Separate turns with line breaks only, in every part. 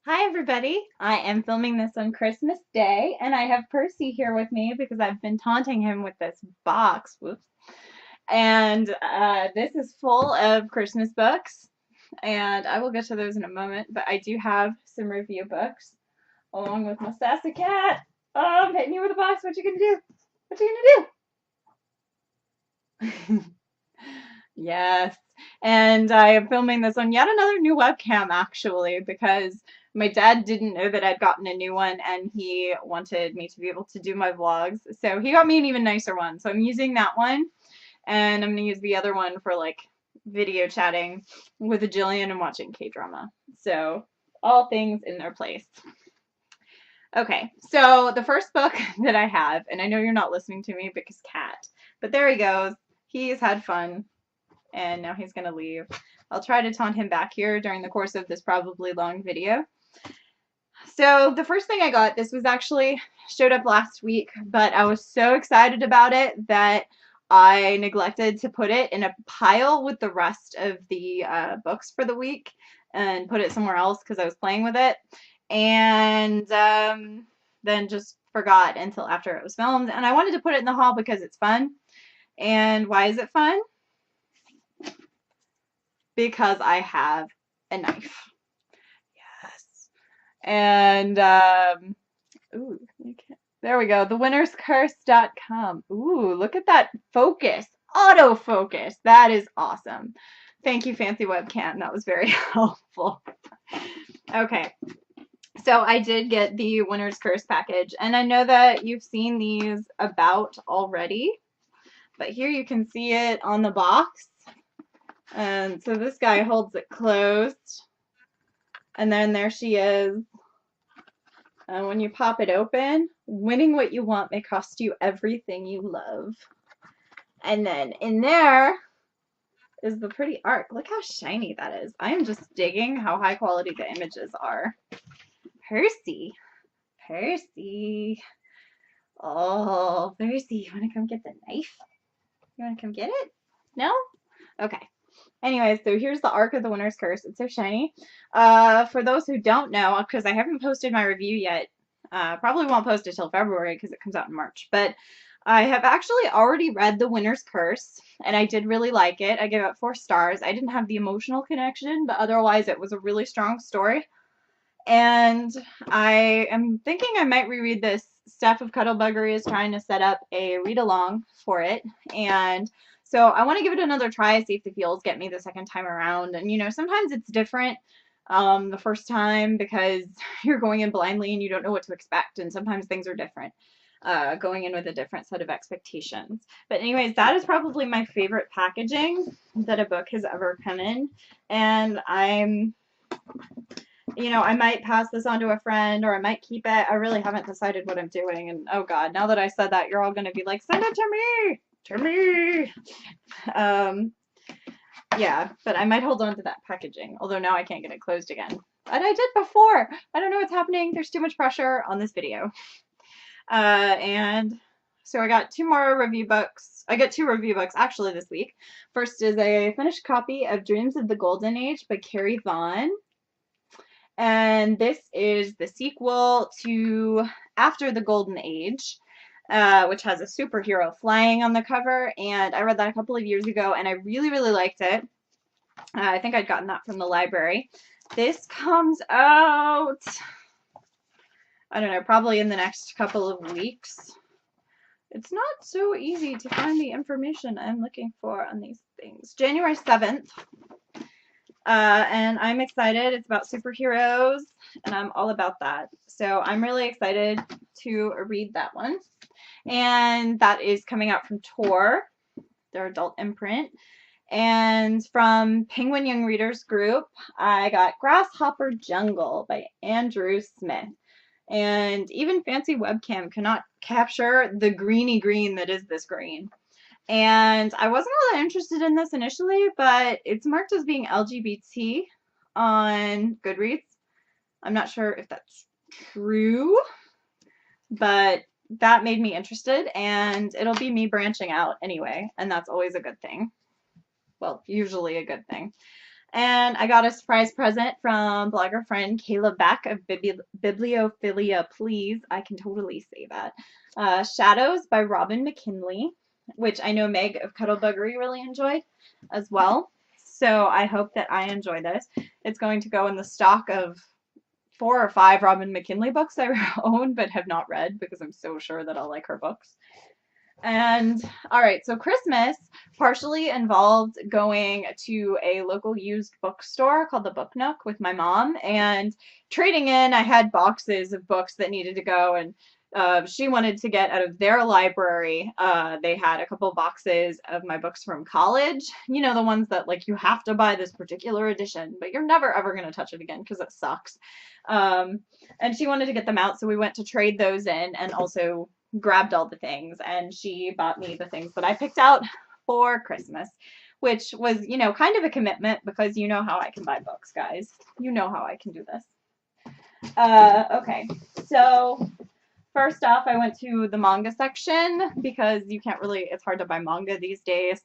Hi, everybody. I am filming this on Christmas Day, and I have Percy here with me because I've been taunting him with this box. Whoops. And this is full of Christmas books, and I will get to those in a moment, but I do have some review books along with my sassy cat. Oh, I'm hitting you with a box. What you gonna do? What you gonna do? Yes. And I am filming this on yet another new webcam actually because my dad didn't know that I'd gotten a new one and he wanted me to be able to do my vlogs. So he got me an even nicer one. So I'm using that one and I'm going to use the other one for like video chatting with a Jillian and watching K-drama. So all things in their place. Okay, so the first book that I have, and I know you're not listening to me because cat, but there he goes. He's had fun and now he's going to leave. I'll try to taunt him back here during the course of this probably long video. So the first thing I got, this was actually showed up last week, but I was so excited about it that I neglected to put it in a pile with the rest of the books for the week and put it somewhere else because I was playing with it. And then just forgot until after it was filmed. And I wanted to put it in the haul because it's fun. And why is it fun? Because I have a knife. Yes. And ooh, you can't. There we go. thewinnerscurse.com. Ooh, look at that focus. Autofocus. That is awesome. Thank you, Fancy Webcam. That was very helpful. Okay. So I did get the Winner's Curse package, and I know that you've seen these about already, but here you can see it on the box. And so this guy holds it closed. And then there she is. And when you pop it open, winning what you want may cost you everything you love. And then in there is the pretty art. Look how shiny that is. I am just digging how high quality the images are. Percy. Percy. Oh, Percy, you want to come get the knife? You want to come get it? No? Okay. Anyways, so here's the Ark of the Winner's Curse. It's so shiny. For those who don't know, because I haven't posted my review yet, probably won't post it till February because it comes out in March, but I have actually already read The Winner's Curse, and I did really like it. I gave it 4 stars. I didn't have the emotional connection, but otherwise it was a really strong story. And I am thinking I might reread this. Staff of Cuddlebuggery is trying to set up a read-along for it, and so I want to give it another try, see if the feels get me the second time around. And, you know, sometimes it's different the first time because you're going in blindly and you don't know what to expect. And sometimes things are different going in with a different set of expectations. But anyways, that is probably my favorite packaging that a book has ever come in. And I might pass this on to a friend or I might keep it. I really haven't decided what I'm doing. And oh God, now that I said that, you're all going to be like, send it to me. To me. Yeah, but I might hold on to that packaging, although now I can't get it closed again. And I did before. I don't know what's happening. There's too much pressure on this video. And so I got 2 more review books. I got 2 review books actually this week. First is a finished copy of Dreams of the Golden Age by Carrie Vaughn. And this is the sequel to After the Golden Age, which has a superhero flying on the cover. And I read that a couple of years ago, and I really, really liked it. I think I'd gotten that from the library. This comes out, I don't know, probably in the next couple of weeks. It's not so easy to find the information I'm looking for on these things. January 7th. And I'm excited. It's about superheroes, and I'm all about that. So I'm really excited to read that one. And that is coming out from Tor, their adult imprint. And from Penguin Young Readers Group, I got Grasshopper Jungle by Andrew Smith. And even Fancy Webcam cannot capture the greeny green that is this green. And I wasn't really interested in this initially, but it's marked as being LGBT on Goodreads. I'm not sure if that's true, but that made me interested, and it'll be me branching out anyway, and that's always a good thing. Well, usually a good thing. And I got a surprise present from blogger friend Kayla Beck of Bibliophilia Please. I can totally say that. Shadows by Robin McKinley, which I know Meg of Cuddlebuggery really enjoyed as well. So I hope that I enjoy this. It's going to go in the stock of 4 or 5 Robin McKinley books I own but have not read because I'm so sure that I'll like her books. And all right, so Christmas partially involved going to a local used bookstore called the Book Nook with my mom and trading in. I had boxes of books that needed to go, and she wanted to get out of their library. They had a couple boxes of my books from college. You know, the ones that like you have to buy this particular edition, but you're never ever going to touch it again because it sucks. And she wanted to get them out, so we went to trade those in and also grabbed all the things, and she bought me the things that I picked out for Christmas, which was, you know, kind of a commitment because you know how I can buy books, guys. You know how I can do this. Okay, so first off, I went to the manga section because you can't really, it's hard to buy manga these days.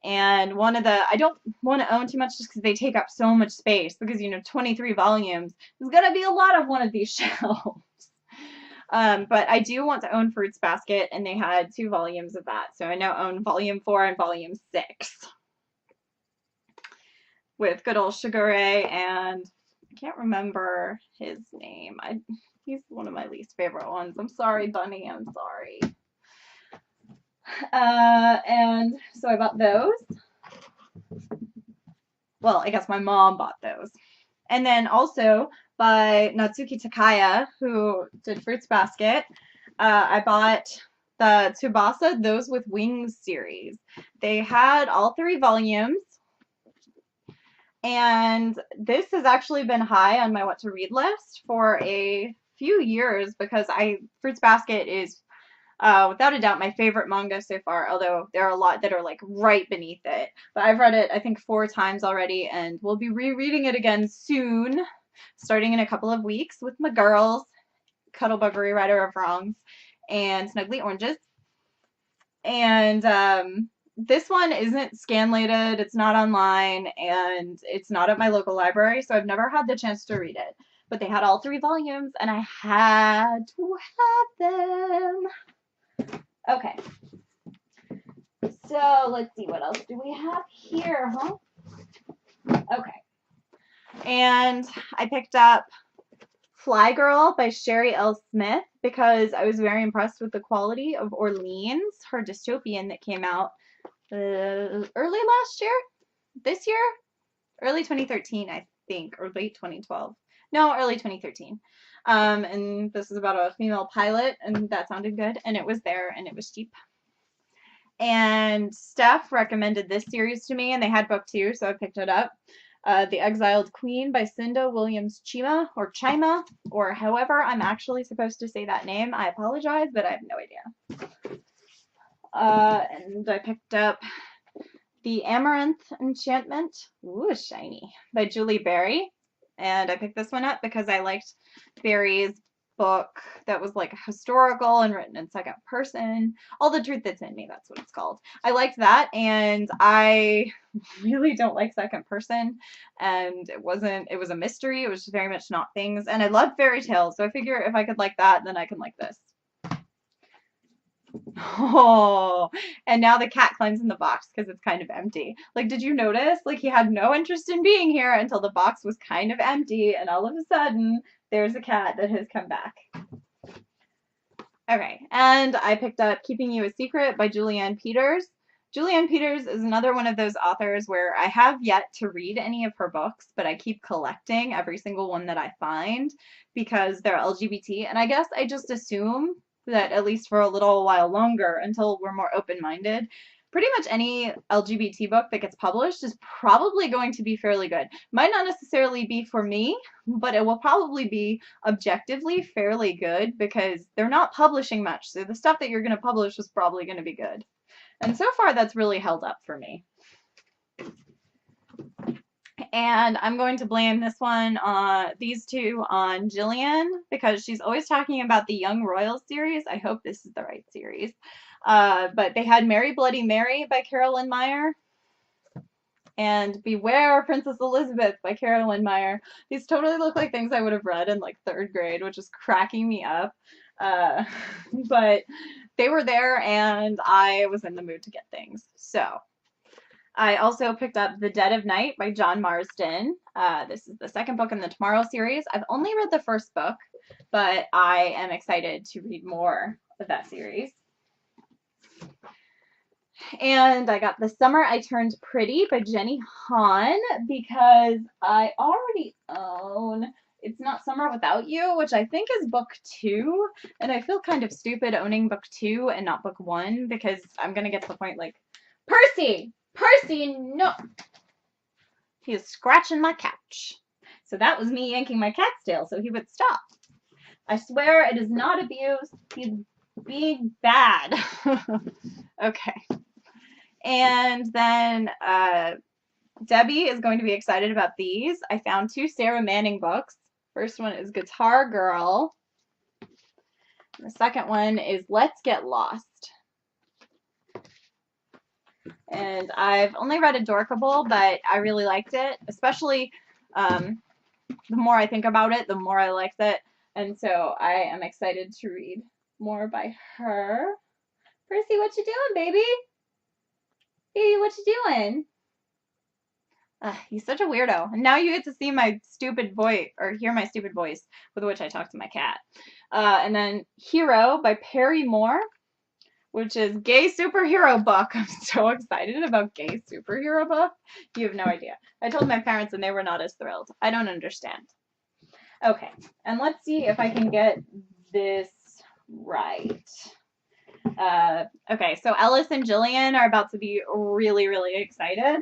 And I don't want to own too much just because they take up so much space because, you know, 23 volumes is going to be a lot of one of these shelves. But I do want to own Fruits Basket, and they had 2 volumes of that. So I now own volume 4 and volume 6 with good old Shigure, and I can't remember his name. He's one of my least favorite ones. I'm sorry, Bunny. I'm sorry. And so I bought those. Well, I guess my mom bought those. And then also by Natsuki Takaya, who did Fruits Basket, I bought the Tsubasa Those with Wings series. They had all 3 volumes, and this has actually been high on my what to read list for a few years because Fruits Basket is without a doubt my favorite manga so far, although there are a lot that are like right beneath it. But I've read it I think 4 times already, and we'll be rereading it again soon, starting in a couple of weeks with my girls, Cuddlebuggery, Righter of Wrongs, and Snuggly Oranges. And this one isn't scanlated, it's not online, and it's not at my local library, so I've never had the chance to read it. But they had all 3 volumes, and I had to have them. Okay. So let's see, what else do we have here, huh? Okay. And I picked up Fly Girl by Sherry L. Smith because I was very impressed with the quality of Orleans, her dystopian that came out early last year? This year? Early 2013, I think, or late 2012. No, early 2013. And this is about a female pilot, and that sounded good, and it was there, and it was cheap. And Steph recommended this series to me, and they had book 2, so I picked it up. The Exiled Queen by Cinda Williams Chima, or however I'm actually supposed to say that name. I apologize, but I have no idea. And I picked up The Amaranth Enchantment, ooh, shiny, by Julie Berry. And I picked this one up because I liked Berry's book that was like historical and written in second person. All the Truth That's in Me, that's what it's called. I liked that, and I really don't like second person, and it was a mystery. It was just very much not things, and I love fairy tales, so I figure if I could like that, then I can like this. Oh, and now the cat climbs in the box because it's kind of empty. Like, did you notice? Like, he had no interest in being here until the box was kind of empty, and all of a sudden, there's a cat that has come back. Okay, and I picked up Keeping You a Secret by Julianne Peters. Julianne Peters is another one of those authors where I have yet to read any of her books, but I keep collecting every single one that I find because they're LGBT, and I guess I just assume that at least for a little while longer until we're more open-minded, pretty much any LGBT book that gets published is probably going to be fairly good. Might not necessarily be for me, but it will probably be objectively fairly good because they're not publishing much. So the stuff that you're going to publish is probably going to be good. And so far that's really held up for me. And I'm going to blame these 2 on Jillian because she's always talking about the Young Royals series. I hope this is the right series. But they had Mary Bloody Mary by Carolyn Meyer. and Beware Princess Elizabeth by Carolyn Meyer. These totally look like things I would have read in like 3rd grade, which is cracking me up. But they were there and I was in the mood to get things. So I also picked up The Dead of Night by John Marsden. This is the 2nd book in the Tomorrow series. I've only read the 1st book, but I am excited to read more of that series. And I got The Summer I Turned Pretty by Jenny Han because I already own It's Not Summer Without You, which I think is book 2. And I feel kind of stupid owning book 2 and not book 1 because I'm going to get to the point like, Percy, no. He is scratching my couch. So that was me yanking my cat's tail so he would stop. I swear it is not abuse. He's being bad. Okay. And then Debbie is going to be excited about these. I found 2 Sarah Manning books. First one is Guitar Girl. The second one is Let's Get Lost. And I've only read Adorkable, but I really liked it. Especially the more I think about it, the more I liked it. And so I am excited to read more by her. Percy, what you doing, baby? Baby, what you doing? He's such a weirdo. And now you get to see my stupid voice, or hear my stupid voice with which I talk to my cat. And then Hero by Perry Moore, which is gay superhero book. I'm so excited about gay superhero book. You have no idea. I told my parents and they were not as thrilled. I don't understand. Okay, and let's see if I can get this right. Okay, so Ellis and Jillian are about to be really, really excited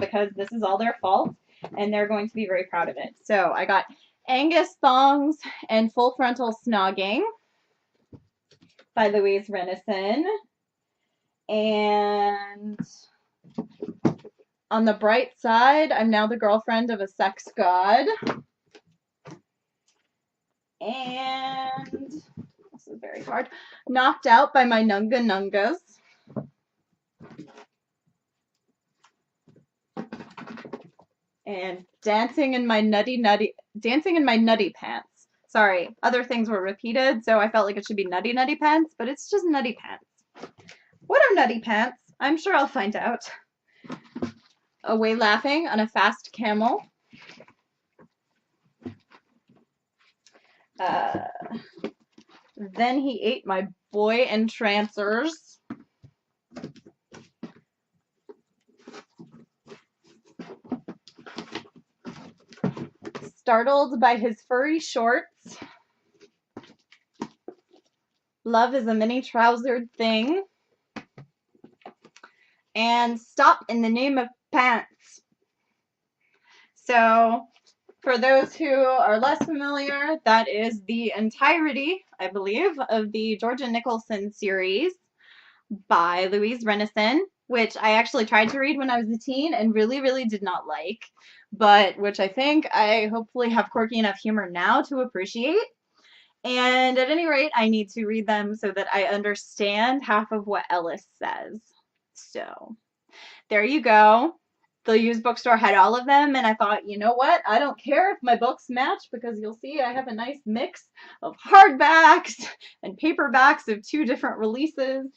because this is all their fault, and they're going to be very proud of it. So I got Angus Thongs and Full Frontal Snogging by Louise Renison. And on the bright side, I'm now the girlfriend of a sex god. And this is very hard. Knocked Out by my Nunga Nungas. And Dancing in My Nutty Pants. Sorry, other things were repeated, so I felt like it should be Nutty Nutty Pants, but it's just Nutty Pants. What are Nutty Pants? I'm sure I'll find out. Away Laughing on a Fast Camel. Then He Ate My Boy Entrancers. Startled by His Furry Shorts. Love is a Mini Trousered Thing. And Stop in the Name of Pants. So, for those who are less familiar, that is the entirety, I believe, of the Georgia Nicholson series by Louise Renison, which I actually tried to read when I was a teen and really, really did not like, but which I think I hopefully have quirky enough humor now to appreciate. And at any rate, I need to read them so that I understand half of what Ellis says. So, there you go. The used bookstore had all of them, and I thought, you know what? I don't care if my books match because you'll see I have a nice mix of hardbacks and paperbacks of 2 different releases.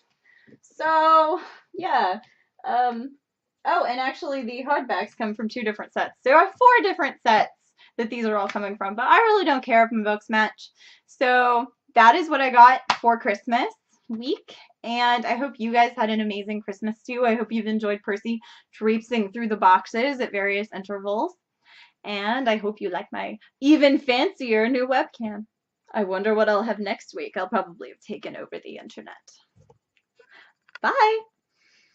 So, yeah. Oh, and actually the hardbacks come from 2 different sets. There are 4 different sets that these are all coming from, but I really don't care if my books match. So, that is what I got for Christmas week. And I hope you guys had an amazing Christmas too. I hope you've enjoyed Percy traipsing through the boxes at various intervals. And I hope you like my even fancier new webcam. I wonder what I'll have next week. I'll probably have taken over the internet. Bye!